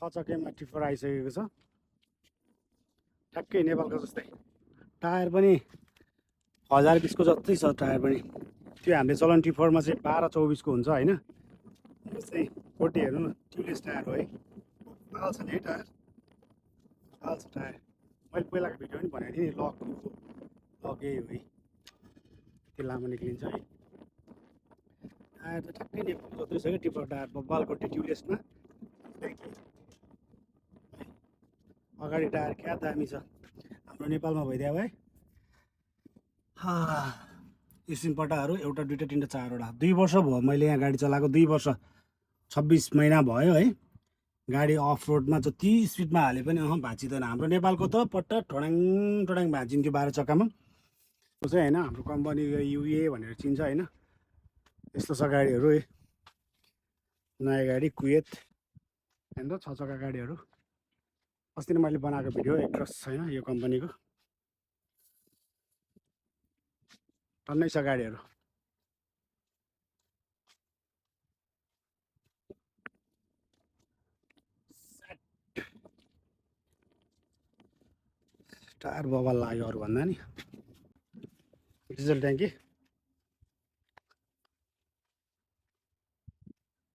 चक्केमा tipper आइसकेको छ ठ्याक्कै नेपालको जस्तै टायर पनि 1020को जस्तै छ टायर पनि त्यो हामीले चलाउने टिफरमा चाहिँ 12-24 को हुन्छ होइन यो चाहिँ 40 हेर्नु न ट्युबलेस टायर हो है हाल्छ नि है टायर हाल्छ टायर मैले पहिलाको भिडियो पनि भनेको थिएँ नि लक यही हो है त्यो लामो निक्लिन्छ है टायर त ठ्याक्कै नेपालको जस्तै छ क्या टिफर टायर बब्बालको ट्युबलेसमा अगाडि टायर क्या दामी छ हाम्रो नेपालमा भइदियो भाइ स्क्रिनपट्टाहरू एउटा दुईवटा तिनवटा चारवटा 2 वर्ष भयो मैले यहाँ गाडी चलाएको 2 वर्ष 26 महिना भयो है गाडी अफ रोडमा जति स्पिडमा हाले पनि भाँचिँदैन हाम्रो नेपालको त पट्टा ठोडाङ ठोडाङ भाँचिन्थ्यो 12 चक्कामा त्यो चाहिँ होइन हाम्रो कम्पनी युए भनेर चिन्छ होइन यस्तो छ गाडीहरू है नयाँ गाडी कुवेत होइन 6 चक्का गाडीहरू अस्ति नै मैले बनाएको भिडियो एक्ट्रेस छैन यो कम्पनीको टन्नै छ गाडीहरू टायर बबाल लाग्यो अरू भन्दा नि डिजल ट्याङ्की